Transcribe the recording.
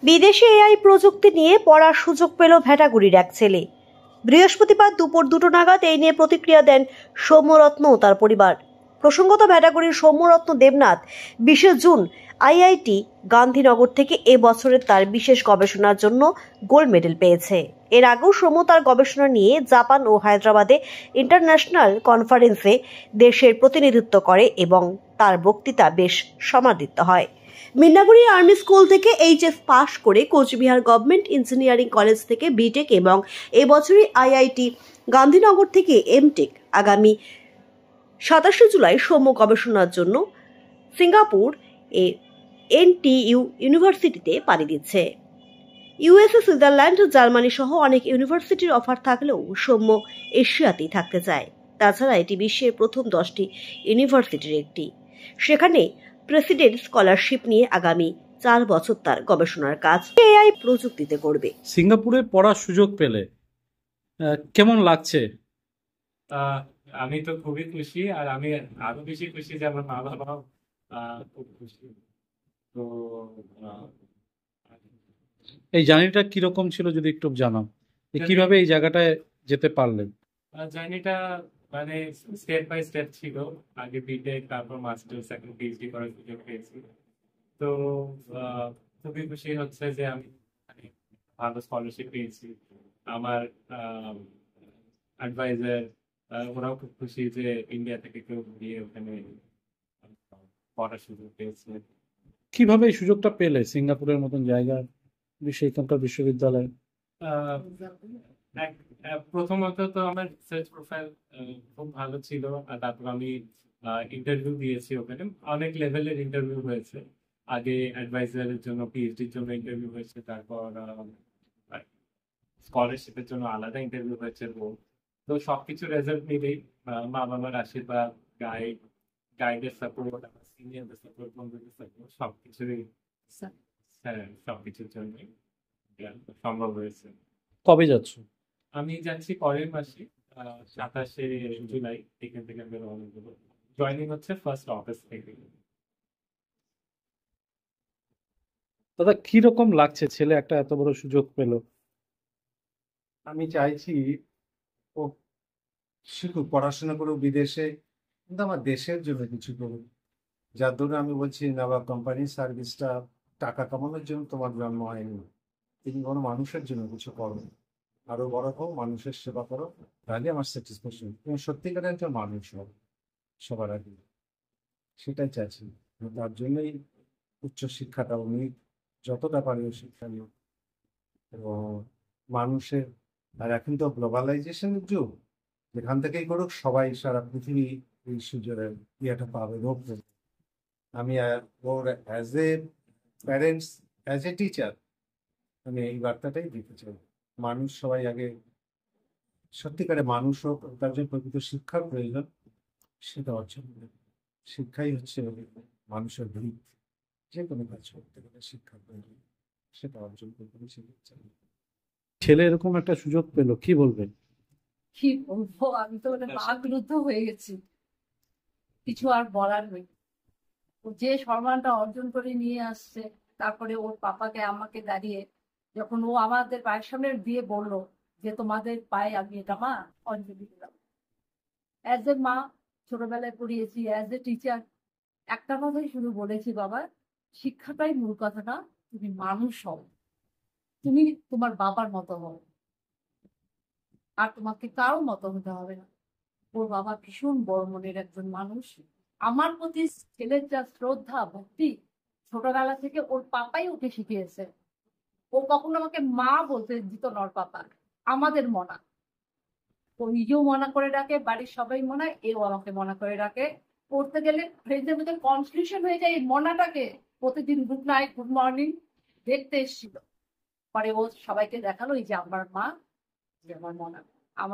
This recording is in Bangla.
বিদেশে এআই প্রযুক্তি নিয়ে পড়ার সুযোগ পেল ভেটাগুড়ির এক ছেলে। বৃহস্পতিবার দুপুর 2টো নাগাদ এই নিয়ে প্রতিক্রিয়া দেন সৌম্যরত্ন ও তার পরিবার। প্রসঙ্গত, ভেটাগুড়ির সৌম্যরত্ন দেবনাথ 20 জুন আইআইটি গান্ধীনগর থেকে এবছরের তার বিশেষ গবেষণার জন্য গোল্ড মেডেল পেয়েছে। এর আগেও সৌম্য তার গবেষণা নিয়ে জাপান ও হায়দ্রাবাদে ইন্টারন্যাশনাল কনফারেন্সে দেশের প্রতিনিধিত্ব করে এবং তার বক্তৃতা বেশ সমাদৃত হয়। মিন্নাগুড়ি আর্মি স্কুল থেকে এইচএস পাশ করে কোচবিহার গভর্নমেন্ট ইঞ্জিনিয়ারিং কলেজ থেকে বিটেক এবং এবছরই আইআইটি গান্ধীনগর থেকে এমটেক। আগামী 27 জুলাই সৌম্য গবেষণার জন্য সিঙ্গাপুর এনটিইউ ইউনিভার্সিটিতে পাড়ি দিচ্ছে। ইউএসএ, সুইজারল্যান্ড, জার্মানি সহ অনেক ইউনিভার্সিটির অফার থাকলেও সৌম্য এশিয়াতেই থাকতে চায়। তাছাড়া এটি বিশ্বের প্রথম 10টি ইউনিভার্সিটির একটি। সেখানে প্রেসিডেন্ট স্কলারশিপ নিয়ে আগামী 4 বছর তার গবেষণার কাজ এআই প্রযুক্তিতে করবে। সিঙ্গাপুরে পড়ার সুযোগ পেলে কেমন লাগছে? আমি তো খুবই খুশি, আর আমি আরো বেশি খুশি যে আমার মা বাবাও খুব খুশি। তো এই জার্নিটা কিরকম ছিল যদি একটু জানাও, কিভাবে এই জায়গাটায় যেতে পারলেন? জার্নিটা মানে স্টেপ বাই স্টেপ ছিল। আগে বিটেক, তারপর মাস্টার্স, এখন পিএইচডি করার সুযোগ পেয়েছি। তো খুবই খুশি হচ্ছে যে আমি ভালো স্কলারশিপ পেয়েছি। আমার অ্যাডভাইজার ওরাও খুব খুশি যে ইন্ডিয়া থেকে কেউ গিয়ে ওখানে পড়ার সুযোগ পেয়েছে। কিভাবে এই সুযোগটা পেলে সিঙ্গাপুরের মতন জায়গা, সেইখানকার বিশ্ববিদ্যালয়? প্রথমত তো আমার রিসার্চ প্রোফাইল খুব ভালো ছিল, আর তারপর আমি ইন্টারভিউ দিয়েছি ওখানে। অনেক লেভেলের ইন্টারভিউ হয়েছে। আগে অ্যাডভাইজারের জন্য, পিএইচডির জন্য ইন্টারভিউ হয়েছে, তারপর স্কলারশিপের জন্য আলাদা ইন্টারভিউ হয়েছে। তো সবকিছু রেজাল্ট মিলেই মা বাবার আশীর্বাদ, গাইডের সাপোর্ট, আমার সিনিয়রদের সাপোর্ট, বন্ধুদের সাপোর্ট, সবকিছুর জন্যই সম্ভব হয়েছে। কবে যাচ্ছ? আমি যাচ্ছি পরের মাসে 27শে জুলাই। এখান থেকে আমি রওনা দেবো। জয়েনিং হচ্ছে 1 অগস্ট থেকে। দাদা, কিরকম লাগছে ছেলে একটা এত বড় সুযোগ পেল? আমি চাইছি ও শিখুক, পড়াশোনা করুক বিদেশে, কিন্তু আমার দেশের জন্য কিছু করুক। যার জন্য আমি বলছি না, বা কোম্পানির সার্ভিসটা টাকা কামানোর জন্য তোমার জন্ম হয়নি। তুমি কোনো মানুষের জন্য কিছু করো, আরো বড় হোক, মানুষের সেবা করো, তাহলে আমার স্যাটিসফ্যাকশন। তুমি সত্যিকারের একজন মানুষ হও সবার আগে, সেটাই চাইছি। তার জন্যই উচ্চশিক্ষাটা উনি যতটা পারে শিক্ষা নিও এবং মানুষের। আর এখন তো গ্লোবালাইজেশনের যুগ, যেখান থেকেই করুক সবাই, সারা পৃথিবী এই সুযোগের ইয়েটা পাবে, রোগ। আমি ওর as a parents, as a teacher, আমি এই বার্তাটাই দিতে চাই। মানুষ সবাই আগে সত্যিকারে মানুষ হোক, তার জন্য প্রকৃত শিক্ষার প্রয়োজন, সেটা অর্জন করে। শিক্ষাই হচ্ছে মানুষের ভিত। যে কোনো কাজ করতে গেলে শিক্ষার প্রয়োজন, সেটা অর্জন করতে শিখতে চাই। ছেলে এরকম একটা সুযোগ পেলো, কি বলবেন? কি বলবো, আমি তো বাকরুদ্ধ হয়ে গেছি, কিছু আর বলার নেই। ও যে সম্মানটা অর্জন করে নিয়ে আসছে, তারপরে ওর পাপাকে আমাকে দাঁড়িয়ে যখন ও আমাদের পায়ের সামনে দিয়ে বললো যে তোমাদের পায়ে আমি এটা মা অঞ্জলি দিলাম। অ্যাজ এ মা ছোটবেলায় পড়িয়েছি, অ্যাজ এ টিচার একটা কথাই শুধু বলেছি, বাবা শিক্ষাটাই মূল কথা না, তুমি মানুষ হও, তুমি তোমার বাবার মতো হও, আর তোমাকে কারোর মতো হতে হবে না। ওর বাবা ভীষণ বড় মনের একজন মানুষ। আমার প্রতি ছেলের যা শ্রদ্ধা ভক্তি, ছোটবেলা থেকে ওর পাপাই ওকে শিখিয়েছে। ও কখনো আমাকে মা বলতে দিত না, ওর পাপা আমাদের মনা। ও নিজেও মনা করে ডাকে, বাড়ির সবাই মনায়, এও আমাকে মনা করে ডাকে। পড়তে গেলে ফ্রেন্ডদের মধ্যে কনফিউশন হয়ে যায় এই মনাটাকে। প্রতিদিন গুড নাইট, গুড মর্নিং দেখতে এসেছিল, পরে ও সবাইকে দেখালো এই যে আমার মা, যে আমার মনা।